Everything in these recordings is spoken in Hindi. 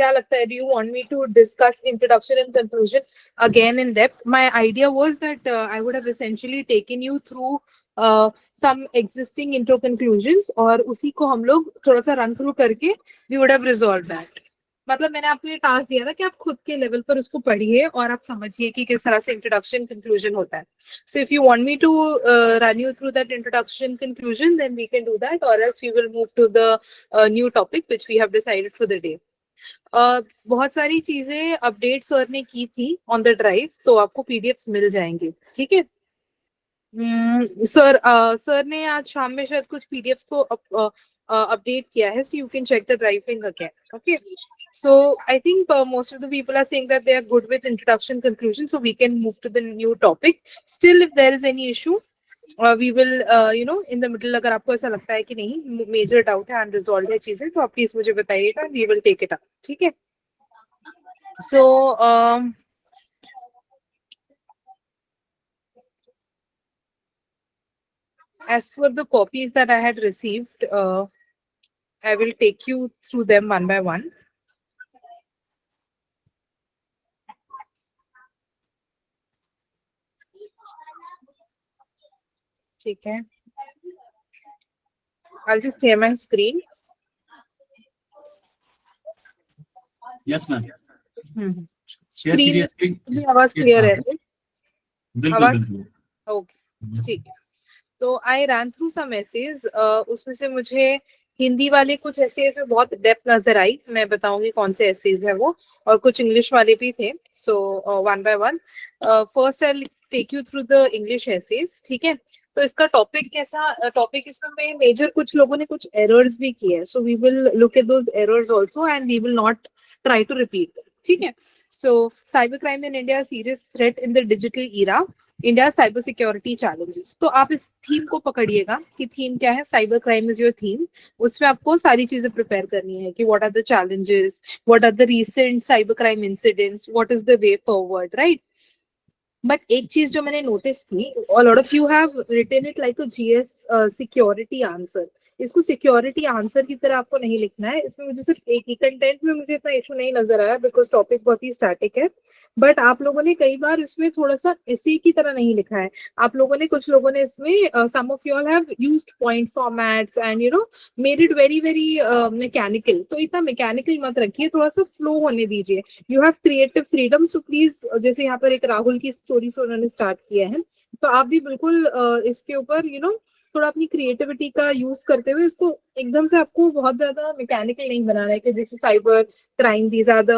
क्या लगता है? Do you want me to discuss introduction and conclusion again in depth? My idea was that I would have essentially taken you through some existing intro conclusions और उसी को हम लोग थोड़ा सा run through करके we would have resolved that. मतलब मैंने आपको ये टास्क दिया था कि आप खुद के लेवल पर उसको पढ़िए और आप समझिए कि किस तरह से इंट्रोडक्शन कंक्लूजन होता है. So if you want me to run you through that introduction conclusion, then we can do that, or else we will move to the new topic which we have decided for the day. बहुत सारी चीजें अपडेट सर ने की थी ऑन द ड्राइव, तो आपको पीडीएफ्स मिल जाएंगे. ठीक है सर ने आज शाम में शायद कुछ पीडीएफ्स को अपडेट किया है, so you can check the drive link again. Okay, so I think most of the people are saying that they are good with introduction conclusion, so we can move to the new topic. Still, if there is any issue, we will in the middle, अगर आपको ऐसा लगता है कि नहीं मेजर डाउट है, अनरिजॉल्व है चीजें, तो आप प्लीज मुझे बताइएगा, we will take it up. ठीक है. So as for the copies that I had received, I will take you through them one by one. ठीक है. I'll just share my screen. Yes, ma'am. Screen भी आवाज क्लियर है? बिल्कुल. ओके, ठीक है. तो I run through some essays, उसमें से मुझे हिंदी वाले कुछ एसेज में बहुत डेप्थ नजर आई. मैं बताऊंगी कौन से एसेज है वो, और कुछ इंग्लिश वाले भी थे. So one by one, first I take you through the English essays. ठीक है. तो इसका टॉपिक कैसा टॉपिक, इसमें मेजर कुछ लोगों ने कुछ एरर्स भी किए हैं, so we will look at those errors also and we will not try to repeat. ठीक है. So cyber crime in India, serious threat in the digital era, India cyber security challenges. तो आप इस थीम को पकड़िएगा कि थीम क्या है. Cyber crime is your theme. उसमें आपको सारी चीजें प्रिपेयर करनी है कि what are the challenges, what are the recent cyber crime incidents, what is the way forward, right. But एक चीज जो मैंने नोटिस की, a lot of you have written it like a GS security answer. इसको सिक्योरिटी आंसर की तरह आपको नहीं लिखना है. इसमें मुझे सिर्फ एक ही कंटेंट में मुझे इतना इशू नहीं नजर आया, बिकॉज टॉपिक बहुत ही स्टैटिक है. बट आप लोगों ने कई बार इसमें थोड़ा सा इसी की तरह नहीं लिखा है. आप लोगों ने, कुछ लोगों ने इसमें some of you all have used point formats and made it very very mechanical. तो इतना मैकेनिकल मत रखिए, थोड़ा सा फ्लो होने दीजिए. You have creative freedom, so please, जैसे यहाँ पर एक राहुल की स्टोरी से उन्होंने स्टार्ट किया है, तो आप भी बिल्कुल इसके ऊपर थोड़ा अपनी क्रिएटिविटी का यूज करते हुए इसको एकदम से, आपको बहुत ज्यादा मैकेनिकल नहीं बनाना है कि जैसे cyber crime, these are the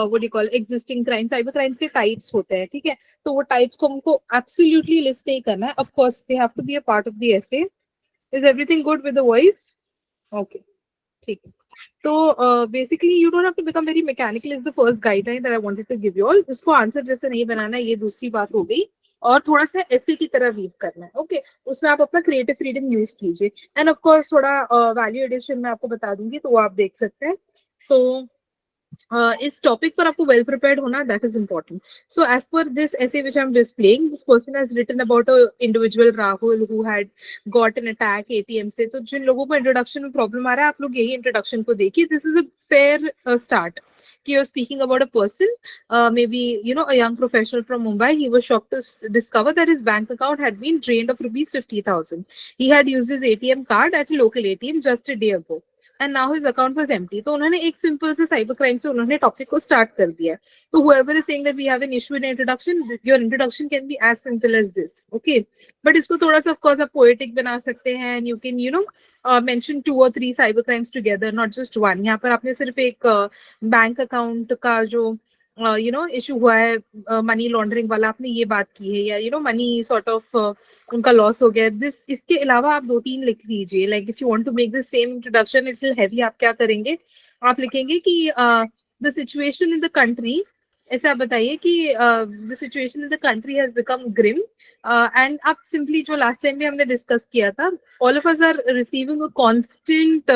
what do you call existing crime. Cyber crimes के टाइप्स होते हैं. ठीक है. तो वो टाइप्स को हमको एब्सोल्युटली लिस्ट नहीं करना है. Of course they have to be a part of the essay. Is everything good with the voice? Okay, ठीक है. तो basically you don't have to become very mechanical, is the first guideline that I wanted to give you all. इसको आंसर जैसे नहीं बनाना, ये दूसरी बात हो गई. और थोड़ा सा ऐसे की तरह वीव करना है. ओके, उसमें आप अपना क्रिएटिव फ्रीडम यूज कीजिए. एंड ऑफ कोर्स थोड़ा वैल्यू एडिशन में आपको बता दूंगी, तो वो आप देख सकते हैं. तो इस टॉपिक पर आपको वेल प्रिपेयर्ड होना, that is important. So as per this essay which I'm displaying, this person has written about a individual Rahul who had got an attack ATM से. तो जिन लोगों को इंट्रोडक्शन में प्रॉब्लम आ रहा है, आप लोग यही इंट्रोडक्शन को देखिए. This is a fair start. You're speaking about a person, maybe a young professional from Mumbai. He was shocked to discover that his bank account had been drained of rupees 50,000. He had used his ATM card at a local ATM just a day ago, and now his account was empty. तो उन्होंने एक सिंपल से साइबर क्राइम से उन्होंने टॉपिक को स्टार्ट कर दिया. तो whoever is saying that we have an issue in introduction, your introduction can be as simple as this. Okay, but इसको थोड़ा सा of course आप poetic बना सकते हैं, and you can mention 2 or 3 cyber crimes together, not just one. यहाँ पर आपने सिर्फ एक बैंक अकाउंट का जो इशू हुआ है, मनी लॉन्ड्रिंग वाला, आपने ये बात की है, या मनी सॉर्ट ऑफ उनका लॉस हो गया. दिस, इसके अलावा आप 2-3 लिख लीजिए. Like if you want to make the same introduction it will heavy, आप क्या करेंगे, आप लिखेंगे कि the situation in the country, ऐसा बताइए कि the situation in the country has become grim. And आप सिंपली, जो लास्ट टाइम भी हमने डिस्कस किया था, all of us are receiving a constant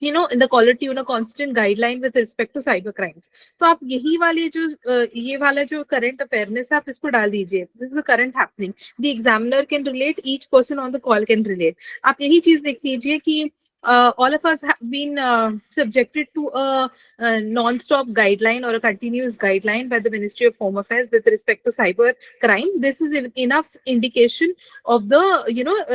in the caller tune, a constant guideline with respect to cyber crimes. तो आप यही वाले जो ये वाला जो current awareness है, आप इसको डाल दीजिए. This is the current happening. The examiner can relate, each person on the call can relate. आप यही चीज देख लीजिए कि all of us have been subjected to a non-stop guideline or a continuous guideline by the Ministry of Home Affairs with respect to cyber crime. This is enough indication of the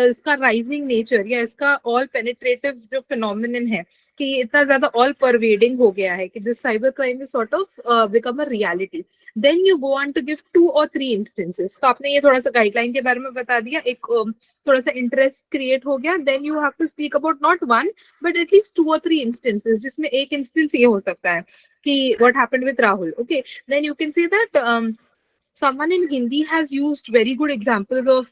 इसका rising nature या इसका all penetrative जो phenomenon है कि ये इतना ज्यादा all pervading हो गया है कि this cyber crime is sort of become a reality. Then you go on to give 2 or 3 instances. तो आपने ये थोड़ा सा गाइडलाइन के बारे में बता दिया, एक थोड़ा सा इंटरेस्ट क्रिएट हो गया. Then you have to speak about not 1 but at least 2 or 3 instances, जिसमें एक इंस्टेंस ये हो सकता है कि what happened with Rahul. Okay, then you can say that someone in Hindi has used very good examples of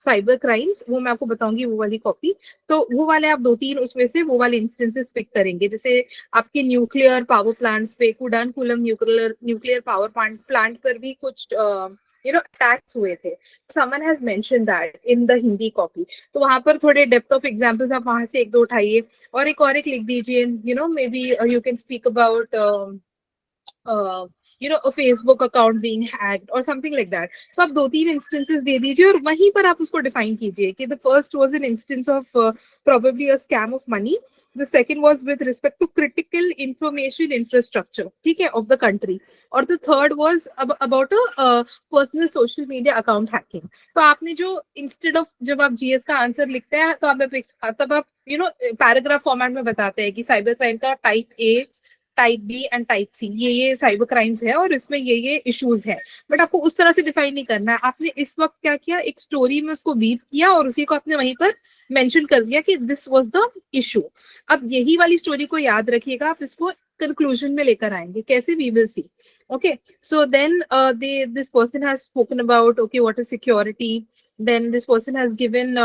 cyber crimes. वो मैं आपको बताऊंगी वो वाली कॉपी. तो वो वाले आप 2-3 उसमें से वो वाले इंस्टेंसेस पिक करेंगे. जैसे आपके न्यूक्लियर पावर प्लांट्स पे, कुडानकुलम न्यूक्लियर पावर प्लांट पर भी कुछ attacks हुए थे. Someone has mentioned that in the Hindi copy. तो वहां पर थोड़े डेप्थ ऑफ एग्जांपल्स आप वहां से एक दो उठाइए और एक लिख दीजिए. maybe you can speak about a Facebook account being hacked or something like that. So आप 2-3 instances दे दीजिए और वहीं पर आप उसको define कीजिए कि the first was an instance of probably a scam of money. The second was with respect to critical information infrastructure, ठीक है, of the country. और the third was about a personal social media account hacking. तो आपने जो instead of जब आप GS का आंसर लिखते हैं तो तब आप पैराग्राफ फॉर्मेट में बताते हैं कि साइबर क्राइम का type A, type B and type C ये साइबर क्राइम्स है और इसमें ये इश्यूज है. बट आपको उस तरह से डिफाइन नहीं करना है. आपने इस वक्त क्या किया, एक स्टोरी में उसको वीव किया और उसी को आपने वहीं पर मेंशन कर दिया कि दिस वाज द इशू. अब यही वाली स्टोरी को याद रखिएगा, आप इसको कंक्लूजन में लेकर आएंगे कैसे, we will see. Okay, so then this person has spoken about what is security. Then this person has given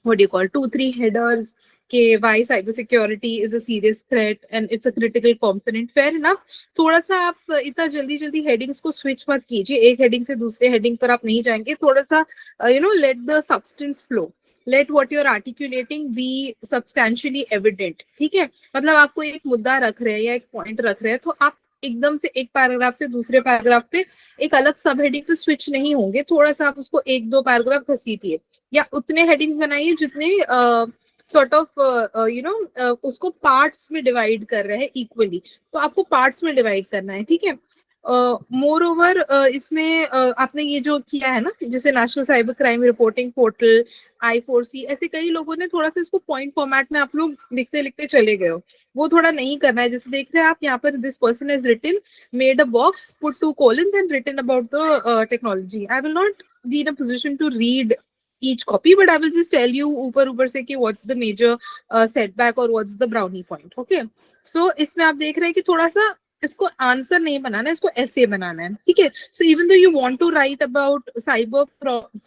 what do you call 2-3 headers कि why cyber security is a serious threat and it's a critical component. Fair enough. थोड़ा सा आप इतना जल्दी हेडिंग्स को स्विच मत कीजिए, एक हेडिंग से दूसरे हेडिंग पर आप नहीं जाएंगे. थोड़ा सा let the substance flow. Let what you're articulating be substantially evident. ठीक है, मतलब आपको एक मुद्दा रख रहे हैं या एक पॉइंट रख रहे हैं तो आप एकदम से एक पैराग्राफ से दूसरे पैराग्राफ पे एक अलग सब हेडिंग पे स्विच नहीं होंगे. थोड़ा सा आप उसको 1-2 पैराग्राफ घसीटिए या उतने हेडिंग्स बनाइए जितने सॉर्ट ऑफ उसको पार्ट्स में डिवाइड कर रहे हैं इक्वली. तो आपको पार्ट्स में डिवाइड करना है, ठीक है. मोर ओवर इसमें आपने ये जो किया है ना, जैसे national cyber crime reporting portal, I4C, ऐसे कई लोगों ने थोड़ा सा इसको पॉइंट फॉर्मेट में आप लोग लिखते लिखते चले गए हो. वो थोड़ा नहीं करना है. जैसे देख रहे हैं आप यहाँ पर, this person has written, made a box, put 2 colons and written about the technology. I will not be in a position to read each copy, but I will just tell you ऊपर से कि what's the major setback or what's the brownie point. Okay, so इसमें आप देख रहे हैं कि थोड़ा सा इसको आंसर नहीं बनाना है, इसको ऐसे बनाना है, ठीक है. So even though you want to write about cyber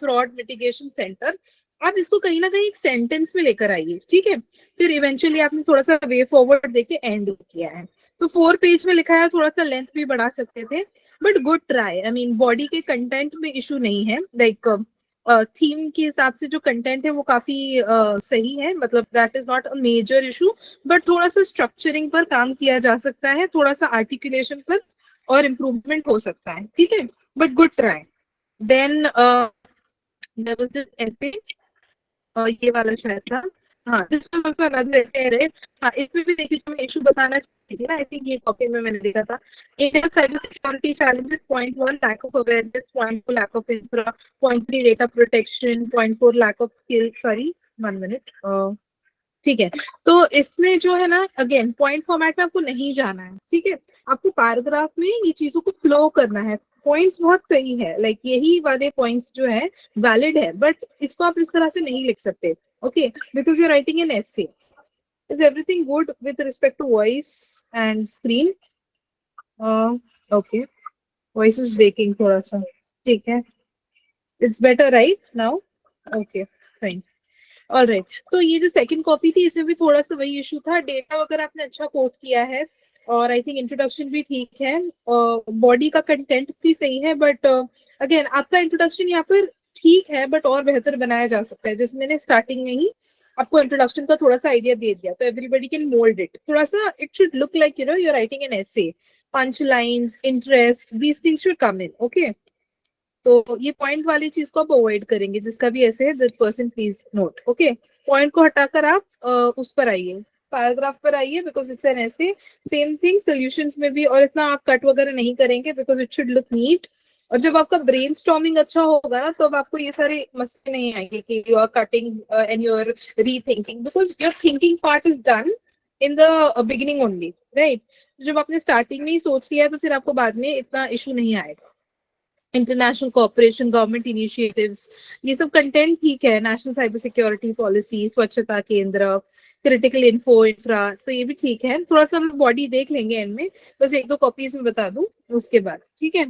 fraud mitigation centre, आप इसको कहीं ना कहीं एक सेंटेंस में लेकर आइए, ठीक है. फिर इवेंचुअली आपने थोड़ा सा वे फॉरवर्ड देके एंड किया है. तो 4 पेज में लिखा है, थोड़ा सा लेंथ भी बढ़ा सकते थे, but good try. I mean body के कंटेंट में इशू नहीं है. लाइक थीम के हिसाब से जो कंटेंट है वो काफी सही है, मतलब that is not a major issue. But थोड़ा सा स्ट्रक्चरिंग पर काम किया जा सकता है, थोड़ा सा आर्टिकुलेशन पर और इम्प्रूवमेंट हो सकता है, ठीक है. But good try. Then there was this essay, ये वाला शायद था, हाँ, दिस वाज आल्सो अनदर ऐसे. हाँ, इसमें भी देखिए मैं इशू बताना चाहिए ना. आई थिंक ये कॉपी में मैंने देखा था. India's cybersecurity challenges, point 1 lack of awareness, point 2 lack of infra, point 3 data protection, point 4 lack of skill. Sorry, 1 minute. ठीक है. तो इसमें जो है ना, अगेन पॉइंट फॉर्मेट में आपको नहीं जाना है, ठीक है. आपको पैराग्राफ में ये चीजों को फ्लो करना है. पॉइंट्स बहुत सही है, लाइक यही वाले पॉइंट्स जो है वैलिड है, बट इसको आप इस तरह से नहीं लिख सकते. Okay, because you are writing an essay. Is everything good with respect to voice and screen? Okay. Voice is breaking थोड़ा सा. ठीक है. It's better right now? Okay, fine. All right. तो ये जो सेकंड कॉपी थी इसमें भी थोड़ा सा वही इशू था. डेटा वगैरह आपने अच्छा कोट किया है और आई थिंक इंट्रोडक्शन भी ठीक है. बॉडी का कंटेंट भी सही है, बट अगेन आपका इंट्रोडक्शन यहाँ पर ठीक है, बट और बेहतर बनाया जा सकता है. जैसे मैंने स्टार्टिंग में ही आपको इंट्रोडक्शन का थोड़ा सा आइडिया दे दिया, तो एवरीबडी कैन मोल्ड इट. थोड़ा सा it should look like you are writing an essay. Punch lines, interest, these things should come in. Okay, तो ये पॉइंट वाली चीज को आप अवॉइड करेंगे. जिसका भी ऐसे है, that person please note. Okay, point को हटाकर आप उस पर आइए, पैराग्राफ पर आइए, because it's an essay. Same thing solutions में भी, और इतना आप कट वगैरह नहीं करेंगे because it should look neat. और जब आपका ब्रेनस्टॉर्मिंग अच्छा होगा ना, तो अब आपको ये सारे मसले नहीं आएंगे कि you are cutting and you are rethinking, because your thinking part is done in the beginning only, right. जब आपने स्टार्टिंग में ही सोच लिया, तो फिर आपको बाद में इतना इशू नहीं आएगा। इंटरनेशनल कॉपरेशन, गवर्नमेंट इनिशिएटिव्स, ये सब कंटेंट ठीक है। नेशनल साइबर सिक्योरिटी पॉलिसी, स्वच्छता केंद्र, क्रिटिकल इंफ्रा, तो ये भी ठीक है। थोड़ा सा हम बॉडी देख लेंगे एंड में, बस एक दो कॉपीज में बता दूं उसके बाद, ठीक है।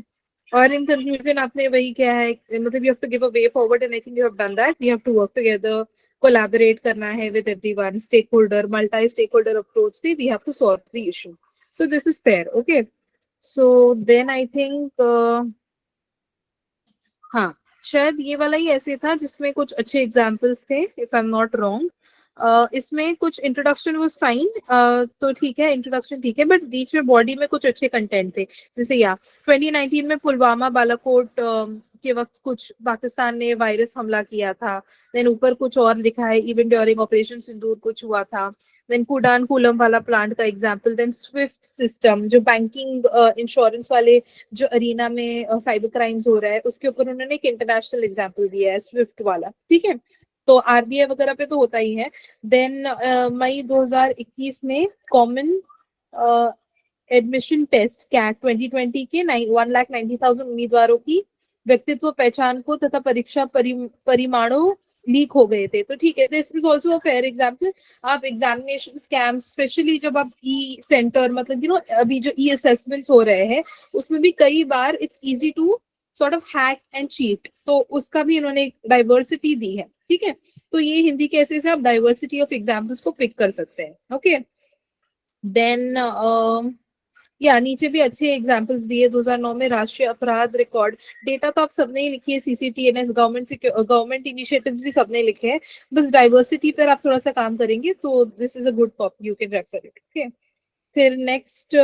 और इन कंक्लूजन आपने वही क्या है, मतलब you have to give a way forward, and I think you have done that. We have to work together, collaborate करना है with everyone, stakeholder, multi stakeholder approach से we have to solve the issue. So this is fair, okay. So then I think हाँ, शायद ये वाला ही ऐसे था जिसमें कुछ अच्छे एग्जाम्पल्स थे, if I am not wrong. इसमें कुछ इंट्रोडक्शन वाज फाइन, तो ठीक है, इंट्रोडक्शन ठीक है, बट बीच में बॉडी में कुछ अच्छे कंटेंट थे। जैसे 2019 में पुलवामा बालाकोट के वक्त कुछ पाकिस्तान ने वायरस हमला किया था। देन ऊपर कुछ और लिखा है, इवन ड्यूरिंग ऑपरेशन सिंदूर कुछ हुआ था। देन कुडान कूलम वाला प्लांट का एग्जाम्पल। देन स्विफ्ट सिस्टम, जो बैंकिंग इंश्योरेंस वाले जो अरीना में साइबर क्राइम्स हो रहा है, उसके ऊपर उन्होंने एक इंटरनेशनल एग्जाम्पल दिया है, स्विफ्ट वाला, ठीक है। तो आरबीआई वगैरह पे तो होता ही है। देन मई 2021 में कॉमन एडमिशन टेस्ट कैट 2020 के 1,90,000 उम्मीदवारों की व्यक्तित्व पहचान को तथा परीक्षा परिमाणों लीक हो गए थे। तो ठीक है, this is also a fair example. आप एग्जामिनेशन स्कैम, स्पेशली जब आप ई सेंटर, मतलब यू नो अभी जो ई असेसमेंट्स हो रहे हैं, उसमें भी कई बार it's easy to sort of hack and cheat, तो उसका भी इन्होंने डाइवर्सिटी दी है, ठीक है। तो ये हिंदी कैसे से आप डाइवर्सिटी ऑफ एग्जाम्पल्स को पिक कर सकते हैं, ओके। देन या नीचे भी अच्छे एग्जांपल्स दिए। 2009 में राष्ट्रीय अपराध रिकॉर्ड डेटा तो आप सबने ही लिखी है, सीसीटीएनएस, गवर्नमेंट इनिशिएटिव्स भी सबने लिखे हैं। बस डाइवर्सिटी पर आप थोड़ा सा काम करेंगे, तो this is a good copy, you can refer it, okay. फिर नेक्स्ट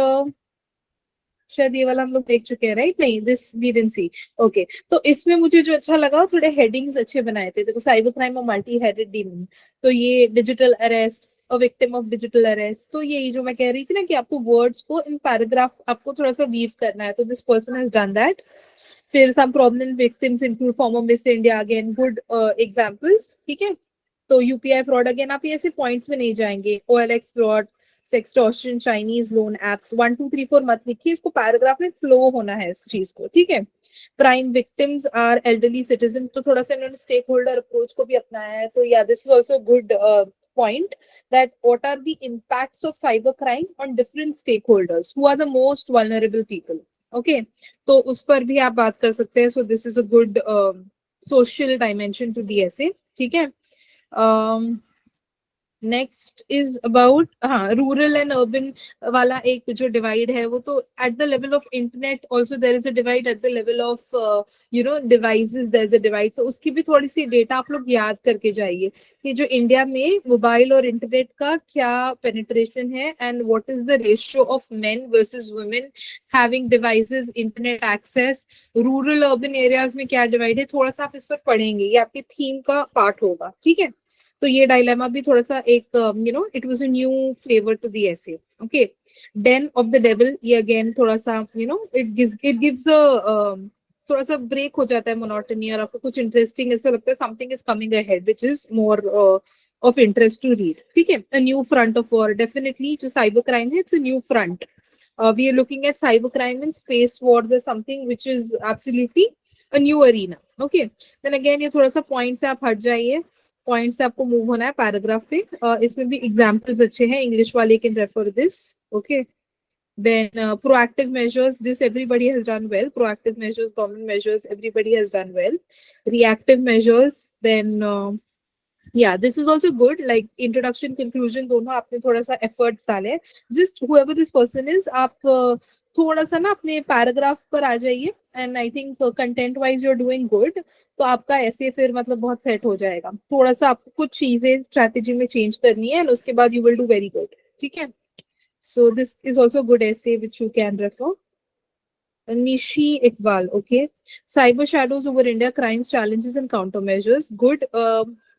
शायद ये वाला हम लोग देख चुके हैं, राइट? नहीं, this we didn't see, okay. तो इसमें मुझे जो अच्छा लगा, थोड़े हेडिंग्स अच्छे बनाए थे। देखो, साइबर क्राइम और मल्टी हेडेड डीमन, तो ये digital arrest, a victim of digital arrest, तो यही जो मैं कह रही थी ना कि आपको वर्ड्स को इन पैराग्राफ आपको थोड़ा सा वीव करना है, तो this person has done that. फिर some prominent victims include former Miss India, again good examples, ठीक है। तो यूपीआई फ्रॉड, अगेन आप ये ऐसे पॉइंट्स में नहीं जाएंगे। OLX fraud, sextortion, Chinese loan apps, 1 2 3 4 मत लिखिए, इसको पैराग्राफ में फ्लो होना है इस चीज को, ठीक है। Prime victims are elderly citizen, तो थोड़ा सा इन्होंने स्टेक होल्डर अप्रोच को भी अपनाया है। तो या this is also good point that what are the impacts of cyber crime on different stakeholders, who are the most vulnerable people, okay। तो उस पर भी आप बात कर सकते हैं। so this is a good social dimension to the essay, ठीक है। नेक्स्ट इज अबाउट, हाँ, रूरल एंड अर्बन वाला एक जो डिवाइड है, वो तो at the level of internet also there is a divide, at the level of you know devices there is a divide. तो उसकी भी थोड़ी सी डेटा आप लोग याद करके जाइए कि जो इंडिया में मोबाइल और इंटरनेट का क्या पेनिट्रेशन है, and what is the ratio of men versus women having devices, internet access. Rural urban areas में क्या डिवाइड है, थोड़ा सा आप इस पर पढ़ेंगे, ये आपके थीम का पार्ट होगा, ठीक है। तो ये डायलेमा भी थोड़ा सा एक you know it was a new flavour to the essay, okay. Den of the devil, ये अगेन थोड़ा सा you know it gives a थोड़ा सा ब्रेक हो जाता है मोनोटनी, और आपको कुछ इंटरेस्टिंग ऐसा लगता है, something is coming ahead which is more of interest to read, ठीक है। A new front of war, definitely जो साइबर क्राइम है, it's a new front. We are looking at cyber crime and space wars as something which is absolutely a new arena, okay। then again ये थोड़ा सा पॉइंट से आप हट जाइए, पॉइंट से आपको मूव होना है पैराग्राफ पे। इसमें भी एग्जांपल्स अच्छे हैं, इंग्लिश वाले can refer this, okay. then proactive measures, this everybody has done well. Proactive measures, government measures, everybody has done well. Reactive measures, then yeah, this is also good, like introduction, conclusion, दोनों आपने थोड़ा सा efforts डाले। just whoever this person is, आप थोड़ा सा ना अपने पैराग्राफ पर आ जाइए, and I think content wise you are doing good. तो आपका ऐसे फिर मतलब बहुत सेट हो जाएगा। थोड़ा सा आपको कुछ चीजें स्ट्रेटेजी में चेंज करनी है, एंड उसके बाद you will do very good, ठीक है। सो this is also good essay which you can refer. Nishi Iqbal, okay. Cyber shadows over India, crimes, challenges, and countermeasures. Good.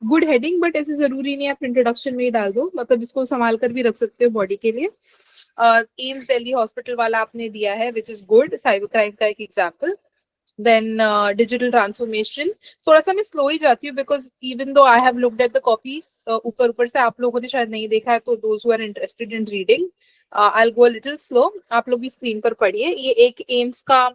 Good heading, but ऐसे जरूरी नहीं आप इंट्रोडक्शन में ही डाल दो, मतलब इसको संभाल कर भी रख सकते हो बॉडी के लिए। एम्स दिल्ली हॉस्पिटल वाला आपने दिया है, which is good, cyber crime का एक एग्जाम्पल। देन डिजिटल ट्रांसफॉर्मेशन, थोड़ा सा मैं स्लो ही जाती हूँ because even though I have looked at the copies, ऊपर ऊपर से आप लोगों ने शायद नहीं देखा है, तो those who are interested in reading I will go a little slow. आप लोग भी स्क्रीन पर पढ़िए। ये एक एम्स का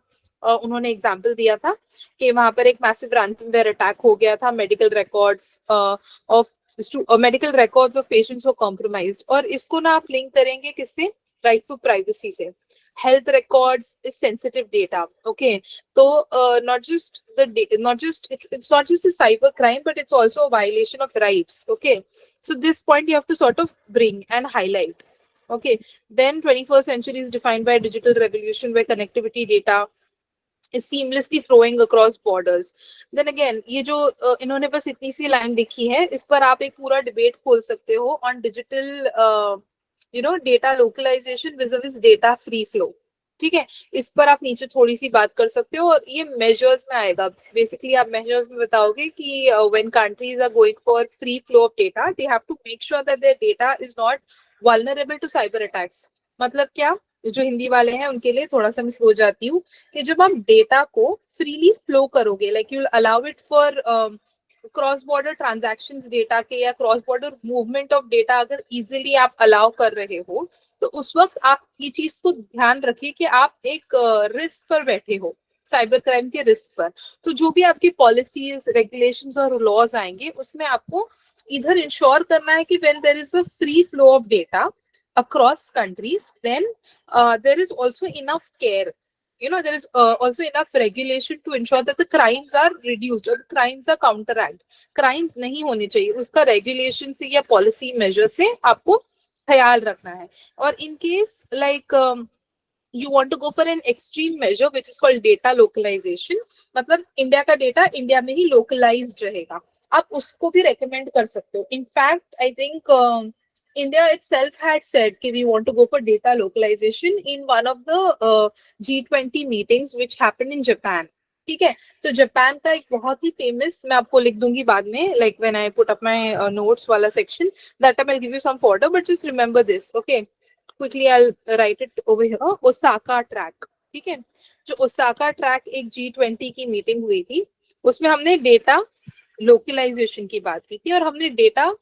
उन्होंने एग्जाम्पल दिया था कि वहां पर एक मैसिव रैंसमवेयर अटैक हो गया था, medical records of medical records of patients were compromised, और इसको ना आप लिंक करेंगे किससे, राइट टू प्राइवेसी से। Health records is sensitive data, okay. तो not just it's not just a cyber crime, but it's also a violation of rights, okay. So this point you have to sort of bring and highlight, okay. Then 21st century is defined by a digital revolution where connectivity data is seamlessly flowing across borders. Then again, ये जो इन्होंने बस इतनी सी लाइन लिखी है, इस पर आप एक पूरा डिबेट खोल सकते हो on digital data localisation viz data free flow, ठीक है। इस पर आप नीचे थोड़ी सी बात कर सकते हो, और ये मेजर्स में आएगा। बेसिकली आप मेजर्स में बताओगे कि when countries are going for free flow of data, they have to make sure that their data is not vulnerable to cyber attacks. मतलब क्या, जो हिंदी वाले हैं उनके लिए थोड़ा सा मिस हो जाती हूँ, कि जब आप डेटा को फ्रीली फ्लो करोगे, like you allow it for cross border transactions data के, या cross border movement of data अगर इजीली आप अलाउ कर रहे हो, तो उस वक्त आप ये चीज को ध्यान रखिए कि आप एक रिस्क पर बैठे हो, साइबर क्राइम के रिस्क पर। तो जो भी आपकी पॉलिसीज, रेगुलेशंस और लॉज आएंगे, उसमें आपको इधर इंश्योर करना है कि when there is a free flow of data across countries, then there is also enough care, there is also enough regulation to ensure that the crimes are reduced or the crimes are counteract. Crimes नहीं होने चाहिए, उसका regulation से या policy measure से आपको ख्याल रखना है। और in case like you want to go for an extreme measure which is called data localization, मतलब इंडिया का डेटा इंडिया में ही localized रहेगा, आप उसको भी recommend कर सकते हो। In fact, I think India itself had said that we want to go for data localization in one of the G20 meetings which happened in Japan. ठीक है, तो जापान का एक बहुत ही फेमस, मैं आपको लिख दूंगी बाद में, like when I put up my notes वाला section, that time I will give you some folder, but just remember this, okay. Quickly I will write it over here. Osaka track, ठीक है, जो ओसाका ट्रैक एक G20 की मीटिंग हुई थी, उसमें हमने डेटा लोकलाइजेशन की बात की थी, और हमने डेटा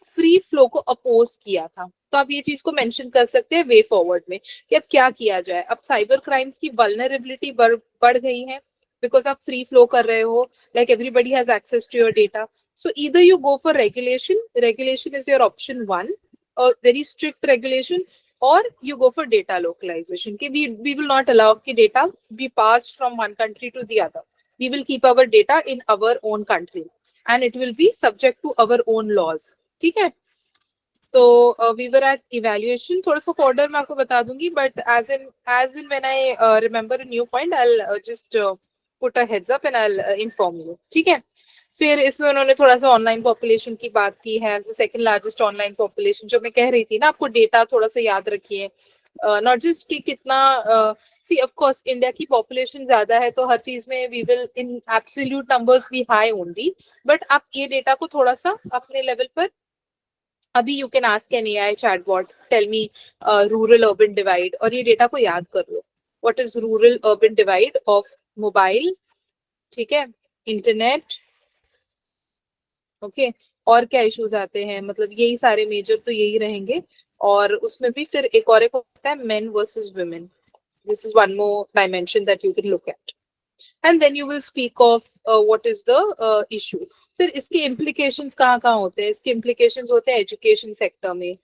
फ्री फ्लो को अपोज किया था। तो आप ये चीज को मेंशन कर सकते हैं वे फॉरवर्ड में कि अब क्या किया जाए। अब साइबर क्राइम्स की वल्नरेबिलिटी बढ़ गई है बिकॉज आप फ्री फ्लो कर रहे हो, like everybody has access to your data. So either you go for regulation is your option one, और very strict regulation, or you go for data localization कि we will not allow कि data be passed from one country to the other. We will keep our data in our own country and it will be subject to our own laws. ठीक है, तो we were at evaluation, थोड़ा सा फॉर्डर मैं आपको बता दूंगी, but as in when I remember a new point, I'll just put a heads up and I'll inform you, ठीक है। फिर इसमें उन्होंने थोड़ा सा ऑनलाइन पॉपुलेशन की बात की है, सेकंड लार्जेस्ट ऑनलाइन पॉपुलेशन, जो मैं कह रही थी ना आपको, डेटा थोड़ा सा याद रखिए, नॉट जस्ट कि कितना सी ऑफ कोर्स इंडिया की पॉपुलेशन ज्यादा है तो हर चीज में we will in absolute numbers be high only, but आप ये डेटा को थोड़ा सा अपने लेवल पर, अभी you can ask an AI chatbot tell me rural urban divide, और ये डेटा को याद कर लो, what is rural urban divide of mobile, ठीक है, इंटरनेट, ओके और क्या इश्यूज आते हैं, मतलब यही सारे मेजर तो यही रहेंगे। और उसमें भी फिर एक और एक होता है men versus women, this is one more dimension that you can look at, and then you will speak of what is the issue. फिर इसके इम्प्लीकेशंस कहाँ होते हैं, इसके इम्प्लीकेशंस होते हैं एजुकेशन सेक्टर में,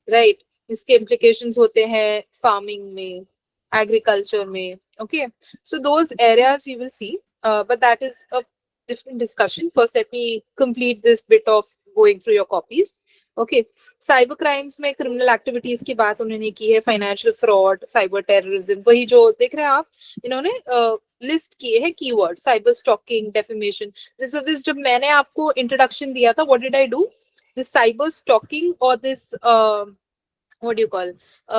राइट, इसके इम्प्लीकेशंस होते हैं फार्मिंग में, एग्रीकल्चर में, ओके। So those areas we will see, but that is a different discussion. First, let me complete this bit of going through your copies. Okay, cyber crimes में criminal activities की बात उन्होंने की है, financial fraud, cyber terrorism, वही जो देख रहे हैं आप, इन्होंने लिस्ट किए हैं keyword, cyber stalking, defamation. This जब मैंने आपको introduction दिया था, what did I do? This cyber stalking or this what do you call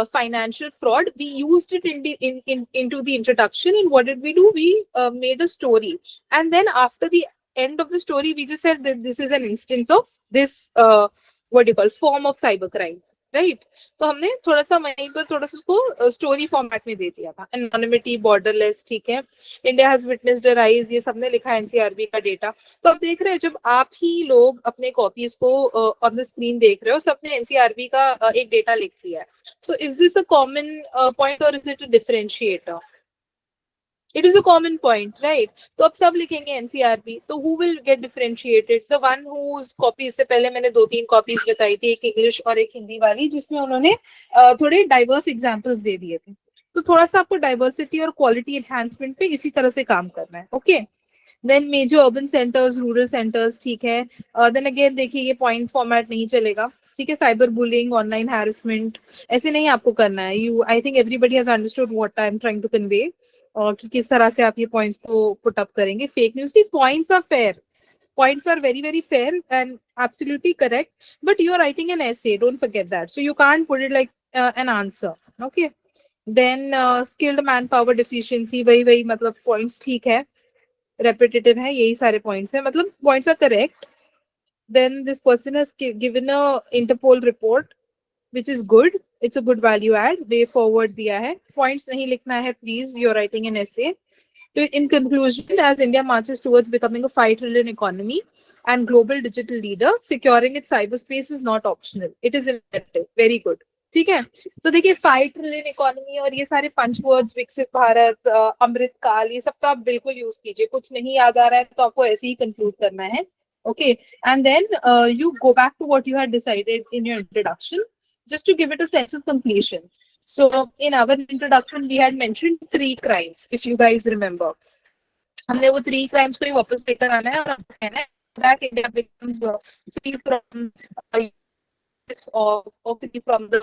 financial fraud, we used it into the introduction, and what did we do? We made a story, and then after the end of the story we just said that this is an instance of this what do you call form of cyber crime, right? तो हमने थोड़ा सा वहीं पर थोड़ा सा उसको स्टोरी फॉर्मेट में दे दिया था. एनोनिमिटी, बॉर्डरलेस, ठीक है, India has witnessed a rise, ये सबने लिखा है एनसीआरबी का डेटा. तो आप देख रहे हैं जब आप ही लोग अपने कॉपीज को ऑन द स्क्रीन देख रहे हो, सबने एनसीआरबी का एक डेटा लिख लिया है. So is this a common point और is it a differentiator? It is a common point, right? तो अब सब लिखेंगे एनसीआरबी, तो who will get differentiated? The one whose copy, इससे पहले मैंने 2-3 कॉपीज बताई थी, एक इंग्लिश और एक हिंदी वाली, जिसमें उन्होंने थोड़े डाइवर्स एग्जांपल्स दे दिए थे. तो थोड़ा सा आपको डाइवर्सिटी और क्वालिटी एनहांसमेंट पे इसी तरह से काम करना है. Okay, then major urban centres, rural centres, ठीक है. देन अगेन देखिए ये पॉइंट फॉर्मेट नहीं चलेगा, ठीक है. साइबर बुलिंग, ऑनलाइन हैरेसमेंट, ऐसे नहीं आपको करना है. You, I think everybody has understood what I am trying to convey, और कि किस तरह से आप ये पॉइंट्स को पुट अप करेंगे. Fake news, the points are fair, points are very very fair and absolutely correct, but you are writing an essay, don't forget that, so you can't put it like an answer. Okay, then skilled manpower deficiency, वही मतलब points ठीक है, repetitive है, यही सारे points है, मतलब points are correct. Then this person has given a Interpol report which is good, it's a good value add, way forward दिया है. Points नहीं लिखना है please, you're writing an essay. In conclusion, as India marches towards becoming a 5 trillion economy and global digital leader, securing its cyberspace is not optional. It is imperative. Very good. ठीक है, तो देखिए 5 ट्रिलियन इकोनॉमी और ये सारे पंच वर्ड्स, विकसित भारत, अमृत काल, ये सब तो आप बिल्कुल यूज कीजिए. कुछ नहीं याद आ रहा है तो आपको ऐसे ही कंक्लूड करना है. Okay, and then you go back to what you had decided in your introduction, just to give it a sense of completion. So in our introduction we had mentioned 3 crimes, if you guys remember. हमने वो 3 crimes को ही वापस लेकर आना है और हमने कहना है that India becomes free from or free from the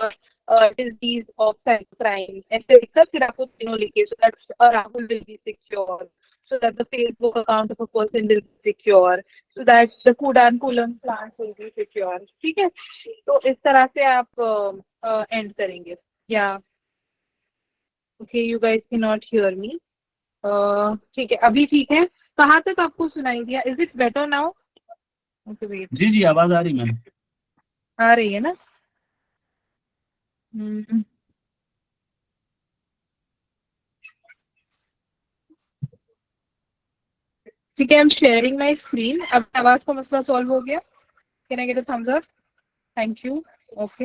disease of cybercrime. ऐसे लिखकर फिर आपको तीनों लिखिए, so that Rahul will be secure, so that the Facebook account of a person will be secure, so that the Kudankulam plant will be secure. ठीक है, तो इस तरह से आप एंड करेंगे. या okay, you guys can not hear me. ठीक है, अभी ठीक है. कहाँ तक आपको सुनाई दिया? Is it better now? Okay wait, जी जी आवाज आ रही मैम. आ रही है ना? ठीक है, I am sharing my screen. अब आवाज का मसला सॉल्व हो गया? Can I get a thumbs up? Thank you. Okay,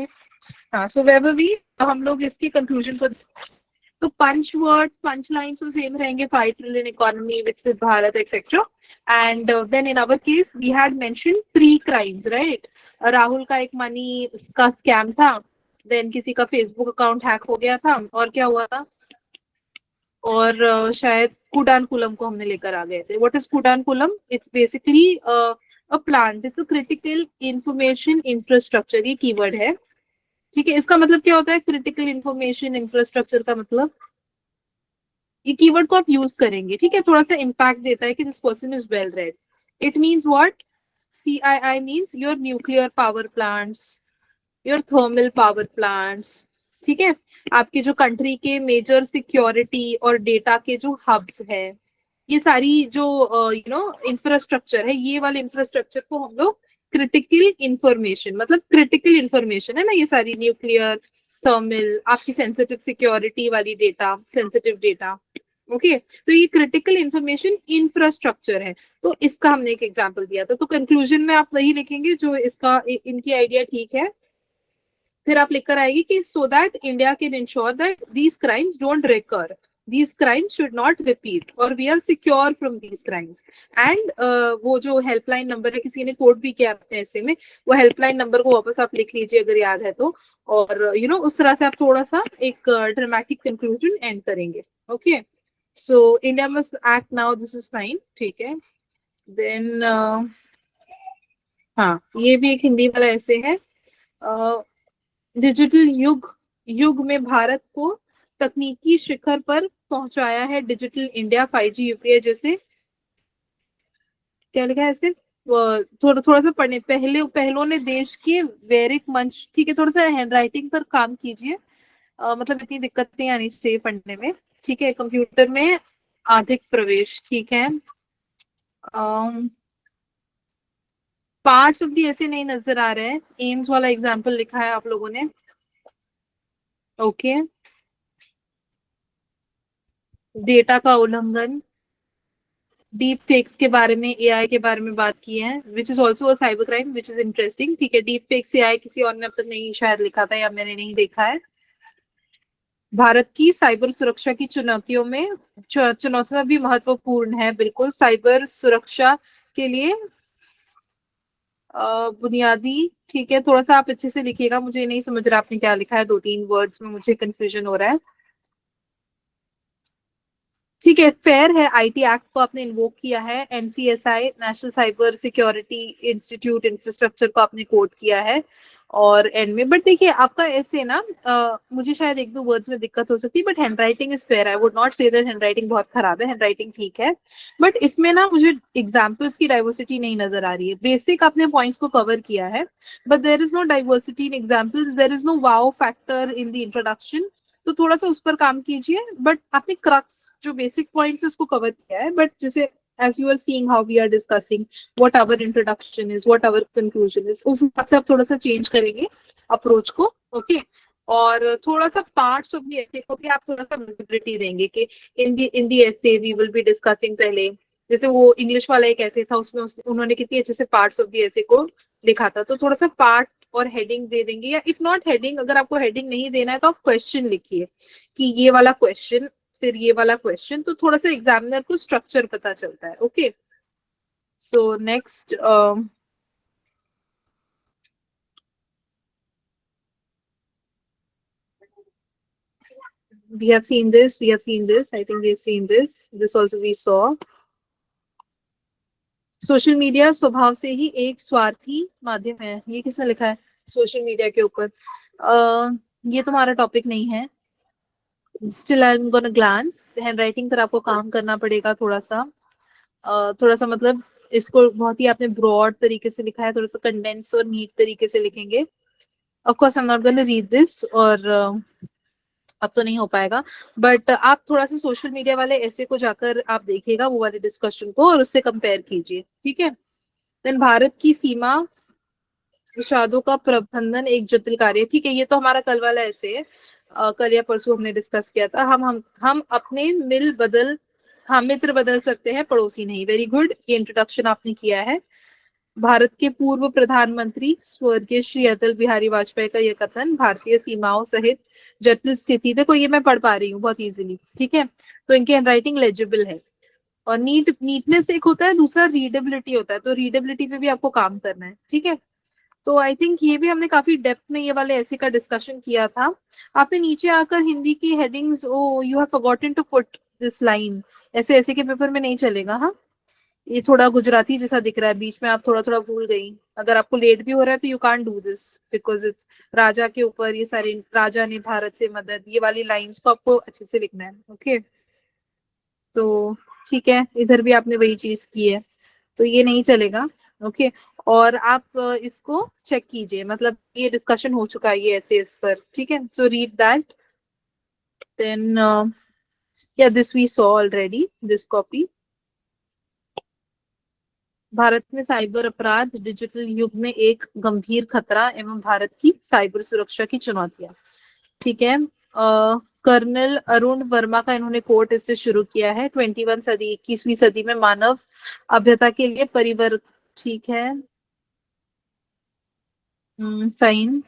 हाँ, सो वेयर वर वी? हम लोग इसकी कंक्लूजन को, तो पंच वर्ड्स, पंच लाइन्स तो सेम रहेंगे, 5 ट्रिलियन इकोनॉमी, विकसित Bharat, etcetera. And then in our case we had mention 3 crimes, right? Rahul का एक मनी का स्कैम था, देन किसी का फेसबुक अकाउंट हैक हो गया था, और क्या हुआ था? और शायद कुडानकुलम को हमने लेकर आ गए थे. What is Kudankulam? It's basically a plant, it's a critical information infrastructure, ये कीवर्ड है. ठीक है, इसका मतलब क्या होता है? क्रिटिकल इंफॉर्मेशन इंफ्रास्ट्रक्चर का मतलब, ये कीवर्ड को आप यूज करेंगे, ठीक है, थोड़ा सा इम्पैक्ट देता है कि this person is well read. It means what? CII means your nuclear power plants, your thermal power plants, ठीक है, आपके जो कंट्री के मेजर सिक्योरिटी और डेटा के जो हब्स है, ये सारी जो इंफ्रास्ट्रक्चर है, ये वाले इंफ्रास्ट्रक्चर को हम लोग क्रिटिकल इंफॉर्मेशन, मतलब क्रिटिकल इंफॉर्मेशन है ना, ये सारी न्यूक्लियर, थर्मल, आपकी सेंसिटिव सिक्योरिटी वाली डेटा, सेंसिटिव डेटा. ओके, तो ये क्रिटिकल इंफॉर्मेशन इंफ्रास्ट्रक्चर है. तो इसका हमने एक एग्जांपल दिया था. तो कंक्लूजन में आप वही लिखेंगे जो इसका, इनकी आइडिया ठीक है. फिर आप लिखकर आएगी कि so that India can ensure that these crimes don't recur, these crimes should not repeat or we are secure from these crimes. And वो जो हेल्पलाइन नंबर है, किसी ने कोट भी किया अपने ऐसे में, वो हेल्पलाइन नंबर को वापस आप लिख लीजिए अगर याद है तो. और उस तरह से आप थोड़ा सा एक ड्रामेटिक कंक्लूजन एंड करेंगे. Okay, so India must act now, this is fine. ठीक है, देन हाँ, ये भी एक हिंदी वाला ऐसे है. डिजिटल युग में भारत को तकनीकी शिखर पर पहुंचाया है डिजिटल इंडिया, 5G यूपीआई जैसे. क्या लिखा है ऐसे? थोड़ा सा पढ़ने, पहलों ने देश के वैरिक मंच, ठीक है, थोड़ा सा हैंडराइटिंग पर काम कीजिए, मतलब इतनी दिक्कतें आनी चाहिए पढ़ने में. ठीक है, कंप्यूटर में अधिक प्रवेश, ठीक है. पार्ट्स ऑफ दी ऐसे नहीं नजर आ रहे हैं, एम्स वाला एग्जाम्पल लिखा है आप लोगों ने। ओके, डेटा का उल्लंघन, डीप फेक्स के बारे में, एआई के बारे में बात की है, which is also a cyber crime which is interesting. ठीक है, डीप फेक्स एआई किसी और ने अब तक नहीं शायद लिखा था, या मैंने नहीं देखा है। भारत की साइबर सुरक्षा की चुनौतियों में, चुनौतियां भी महत्वपूर्ण है, बिल्कुल। साइबर सुरक्षा के लिए बुनियादी, ठीक है, थोड़ा सा आप अच्छे से लिखिएगा, मुझे नहीं समझ रहा आपने क्या लिखा है, 2-3 वर्ड्स में मुझे कंफ्यूजन हो रहा है। ठीक है, फेयर है, आईटी एक्ट को आपने इन्वोक किया है, NCSI national cyber security institute infrastructure को आपने कोट किया है, और एंड में बट देखिए आपका ऐसे ना, मुझे शायद 1-2 वर्ड्स में दिक्कत हो सकती है, but handwriting is fair. I would not say that handwriting बहुत खराब है, हैंडराइटिंग ठीक है, बट इसमें ना मुझे एग्जाम्पल्स की डाइवर्सिटी नहीं नजर आ रही है। बेसिक आपने पॉइंट्स को कवर किया है, but there is no diversity in examples, there is no wow factor in the introduction. तो थोड़ा सा उस पर काम कीजिए, बट आपने क्रक्स जो बेसिक पॉइंट्स उसको कवर किया है, बट जैसे as you are seeing how we are discussing what our introduction is, what our conclusion is, उस हिसाब से आप थोड़ा सा चेंज करेंगे अप्रोच को। ओके, और थोड़ा सा पार्ट्स ऑफ द एसे को भी आप थोड़ा सा विजिबिलिटी देंगे कि in the essay we will be discussing. पहले जैसे वो इंग्लिश वाला एक ऐसे था, उसमें उन्होंने कितनी अच्छे से पार्ट्स ऑफ द ऐसे को लिखा था, तो थोड़ा सा पार्ट और हेडिंग दे देंगे, या इफ नॉट हेडिंग, अगर आपको हेडिंग नहीं देना है तो आप क्वेश्चन लिखिए कि ये वाला क्वेश्चन, फिर ये वाला क्वेश्चन, तो थोड़ा सा एग्जामिनर को स्ट्रक्चर पता चलता है। Okay, so next, we have seen this, I think we have seen this also we saw। Social media स्वभाव से ही एक स्वार्थी माध्यम है, ये किसने लिखा है सोशल मीडिया के ऊपर? ये तुम्हारा टॉपिक नहीं है। Still I am gonna glance, handwriting पर आपको काम करना पड़ेगा थोड़ा सा, थोड़ा सा मतलब इसको बहुत ही आपने ब्रॉड तरीके से लिखा है, थोड़ा सा कंडेंस और नीट तरीके से लिखेंगे। Of course I am not gonna read this, और अब तो नहीं हो पाएगा, बट आप थोड़ा सा सोशल मीडिया वाले ऐसे को जाकर आप देखिएगा वो वाले डिस्कशन को, और उससे कंपेयर कीजिए। ठीक है, देन भारत की सीमा विषादों का प्रबंधन एक जटिल कार्य। ठीक है, ये तो हमारा कल वाला ऐसे है, कल या परसों हमने डिस्कस किया था। हम अपने हाँ मित्र बदल सकते हैं, पड़ोसी नहीं। वेरी गुड, ये इंट्रोडक्शन आपने किया है। भारत के पूर्व प्रधानमंत्री स्वर्गीय श्री अटल बिहारी वाजपेयी का यह कथन, भारतीय सीमाओं सहित जटिल स्थिति, देखो ये मैं पढ़ पा रही हूँ बहुत इजीली। ठीक है, तो इनकी हैंडराइटिंग लेजिबल है, और नीटनेस एक होता है, दूसरा रीडेबिलिटी होता है, तो रीडेबिलिटी पे भी आपको काम करना है। ठीक है, तो आई थिंक ये भी हमने काफी डेप्थ में ये वाले ऐसे का डिस्कशन किया था। आपने नीचे आकर हिंदी की headings, oh you have forgotten to put this line, ऐसे ऐसे के पेपर में नहीं चलेगा। हाँ, ये थोड़ा गुजराती जैसा दिख रहा है, बीच में आप थोड़ा थोड़ा भूल गई। अगर आपको लेट भी हो रहा है तो you can't do this, because it's राजा के ऊपर, ये सारे राजा ने भारत से मदद, ये वाली लाइंस को आपको अच्छे से लिखना है। ओके, तो ठीक है, इधर भी आपने वही चीज की है, तो ये नहीं चलेगा। ओके, और आप इसको चेक कीजिए, मतलब ये डिस्कशन हो चुका है ये ऐसे इस पर। ठीक है, सो रीड दैट, देन या this we saw already, this copy. Bharat में साइबर अपराध डिजिटल युग में एक गंभीर खतरा एवं भारत की साइबर सुरक्षा की चुनौतियां। ठीक है, कर्नल अरुण वर्मा का इन्होंने कोट इससे शुरू किया है, 21 सदी 21वीं सदी में मानव सभ्यता के लिए परिवर्तन। ठीक है, फाइन।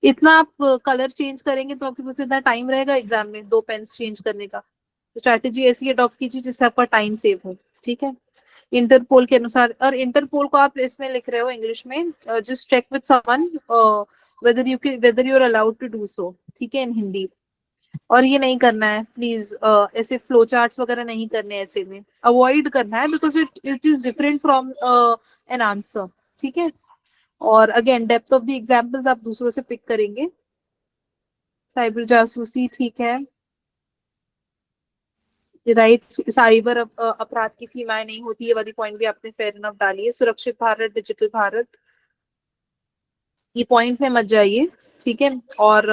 इतना आप कलर चेंज करेंगे तो आपके पास इतना टाइम रहेगा एग्जाम में 2 पेन्स चेंज करने का? स्ट्रैटेजी ऐसी अडॉप्ट कीजिए जिससे आपका टाइम सेव हो। ठीक है, इंटरपोल के अनुसार, और इंटरपोल को आप इसमें लिख रहे हो इंग्लिश में, just check with someone whether you are allowed to do so. ठीक है, इन हिंदी। और ये नहीं करना है प्लीज, ऐसे फ्लो चार्ट्स वगैरह नहीं करने, ऐसे में अवॉइड करना है, because it is different from an answer. ठीक है, और again depth of the examples आप दूसरों से पिक करेंगे। साइबर जासूसी, ठीक है, राइट, साइबर अपराध की सीमाएं नहीं होती, ये वाली पॉइंट भी आपने फेयर इनफ डाली है। सुरक्षित भारत, डिजिटल भारत, ये पॉइंट में मत जाइए। ठीक है, और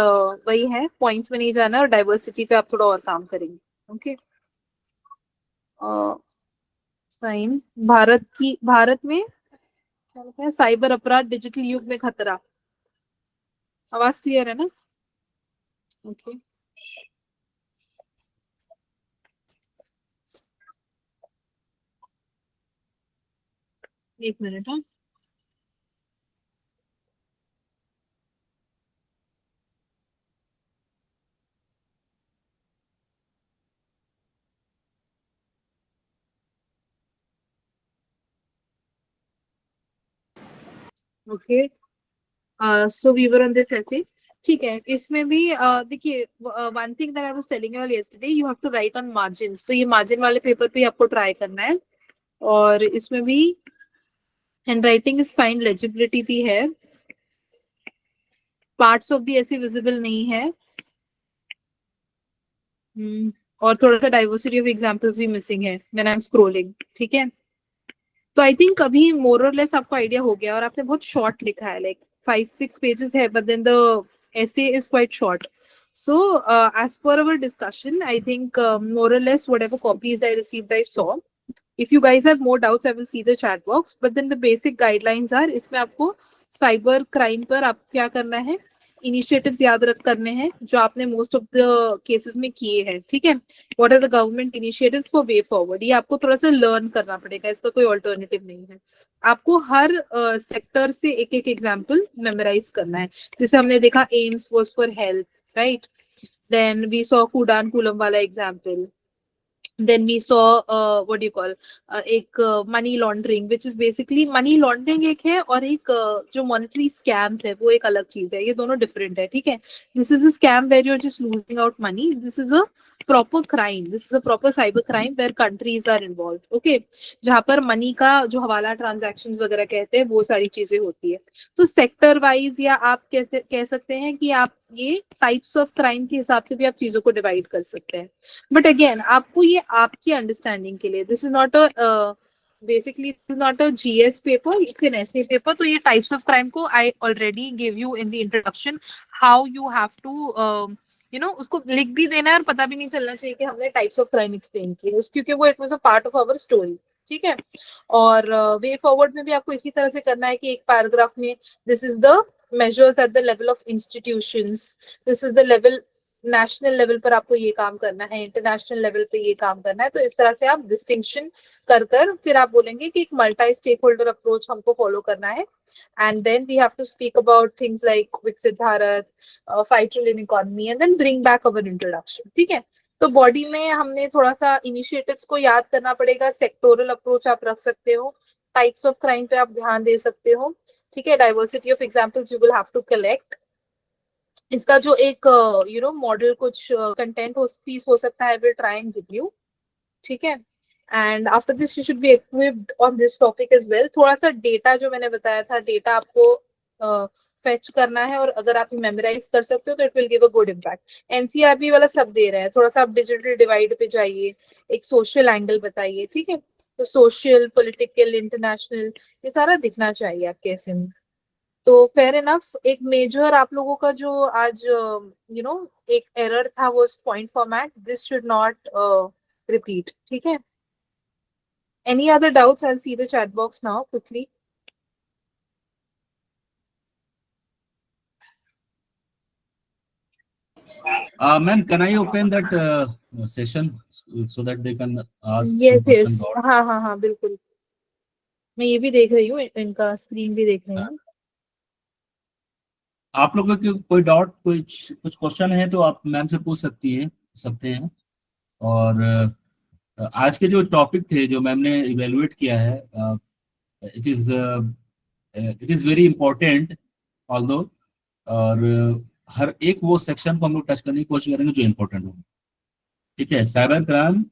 वही है, पॉइंट्स में नहीं जाना, और डाइवर्सिटी पे आप थोड़ा और काम करेंगे। ओके, साइन, भारत में क्या लिखा है? साइबर अपराध डिजिटल युग में खतरा। आवाज क्लियर है ना? ओके, एक मिनट। हाँ, okay. So we were on this essay. ठीक है, इसमें भी देखिए, one thing that I was telling you yesterday, you have to write on margins. तो ये मार्जिन वाले पेपर पे आपको ट्राई करना है। और इसमें भी hand writing is fine, legibility भी है, पार्ट्स ऑफ दी ऐसे विजिबल नहीं है। और थोड़ा सा डाइवर्सिटी ऑफ एग्जांपल्स भी मिसिंग है व्हेन आई एम स्क्रोलिंग। ठीक है, तो आई थिंक अभी मोर और लेस आपको आइडिया हो गया। और आपने बहुत शॉर्ट लिखा है, लाइक 5-6 पेजेस है, but then the essay is quite short. So, as per our discussion, I think more or less whatever copies I received, I saw. If you guys have more doubts, I will see the chat box. But then the basic guidelines are, इसमें आपको साइबर क्राइम पर आप क्या करना है, इनिशिएटिव्स याद रख करने हैं जो आपने मोस्ट ऑफ द केसेस में किए हैं। ठीक है, what are the government initiatives for way forward, ये आपको थोड़ा सा लर्न करना पड़ेगा, इसका कोई ऑल्टरनेटिव नहीं है। आपको हर सेक्टर से एक एक एग्जाम्पल मेमोराइज करना है। जैसे हमने देखा AIIMS was for health, right? Then we saw Kudankulam वाला एग्जाम्पल। then we saw what do you call एक money laundering, which is basically money laundering एक है, और एक जो मॉनेटरी स्कैम्स है वो एक अलग चीज है, ये दोनों डिफरेंट है। ठीक है, this is a scam where you are just losing out money, this is a proper crime, this is a proper cyber crime where countries are involve. Okay, जहां पर मनी का जो हवाला ट्रांजैक्शंस वगैरह कहते हैं वो सारी चीजें होती है। तो सेक्टर वाइज, या आप कह सकते हैं कि आप ये टाइप्स ऑफ क्राइम के हिसाब से भी आप चीजों को डिवाइड कर सकते हैं। बट अगेन, आपको ये आपकी अंडरस्टैंडिंग के लिए, this is not a basically this is not a GS paper, it's an essay paper. तो ये types of crime को I already gave you in the introduction how you have to you know, उसको लिख भी देना है और पता भी नहीं चलना चाहिए कि हमने types of crime explain किए, क्योंकि वो it was a part of our story। ठीक है, और वे फॉरवर्ड में भी आपको इसी तरह से करना है कि एक पैराग्राफ में this is the measures at the level of institutions, this is the level, national level पर आपको ये काम करना है, इंटरनेशनल लेवल पे ये काम करना है। तो इस तरह से आप डिस्टिंक्शन कर फिर आप बोलेंगे कि एक मल्टी स्टेक होल्डर अप्रोच हमको फॉलो करना है। And then we have to speak about things like Viksit Bharat, 5 trillion economy, and then bring back our introduction. ठीक है, तो बॉडी में हमने थोड़ा सा इनिशिएटिव्स को याद करना पड़ेगा, सेक्टोरल अप्रोच आप रख सकते हो, टाइप्स ऑफ क्राइम पे आप ध्यान दे सकते हो। ठीक है, diversity of examples you will have to collect. इसका जो एक यू नो मॉडल कुछ कंटेंट पीस हो सकता है, will try and give you. ठीक है, and after this you should be equipped on this topic as well. थोड़ा सा डेटा जो मैंने बताया था, डेटा आपको फेच करना है, और अगर आप मेमोराइज कर सकते हो तो it will give a good impact. NCRB वाला सब दे रहे हैं, थोड़ा सा आप डिजिटल डिवाइड पे जाइए, एक सोशल एंगल बताइए। ठीक है, तो सोशल, पॉलिटिकल, इंटरनेशनल, ये सारा दिखना चाहिए आपके ऐसे में। तो फेयर इनफ, एक मेजर आप लोगों का जो आज यू नो एक एरर था वो point format, this should not repeat. ठीक है, any other doubts? I will see the chat box now quickly. Ma'am, can I open that session so that they can ask yes some question? Yes, हाँ हाँ हाँ, बिल्कुल। मैं ये भी देख रही हूँ, इनका स्क्रीन भी देख रही हूँ। आप लोगों को कोई डाउट, कुछ क्वेश्चन है तो आप मैम से पूछ सकते हैं। और आज के जो टॉपिक थे जो मैम ने इवेलुएट किया है, it is very important although. और हर एक वो सेक्शन को हम लोग टच करने की कोशिश करेंगे जो इम्पोर्टेंट हो। ठीक है, साइबर क्राइम,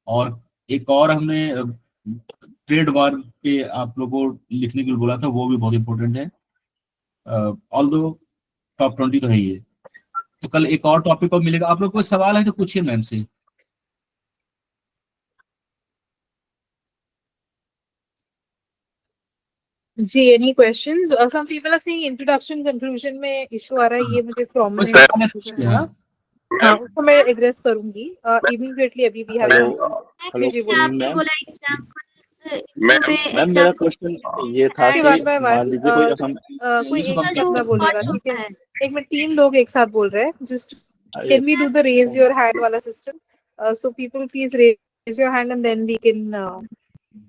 और एक और हमने ट्रेड वार पे आप लोगों को लिखने के लिए बोला था, वो भी बहुत इंपॉर्टेंट है। ऑल्दो टॉप 20 तो है ही है। तो कल एक और टॉपिक और मिलेगा। आप लोग कोई सवाल है तो पूछिए मैम से। जी, any questions? Some people are saying introduction conclusion में इशू आ रहा है, ये मुझे कोई प्रॉमिनेंट सवाल है तो पूछिए, हाँ। हाँ, उसको मैं एड्रेस करूंगी इमीडिएटली। अभी भी हेलो जी जी, हेलो बोलिए। मैम। मैम मेरा क्वेश्चन ये था कि वन बाय मान वन लीजिए कोई हम कोई निशु एक बात बंदा करो। बोलेगा, ठीक है? एक मिनट, 3 लोग एक साथ बोल रहे हैं, just can we do the raise your hand वाला system? So people please raise your hand and then we can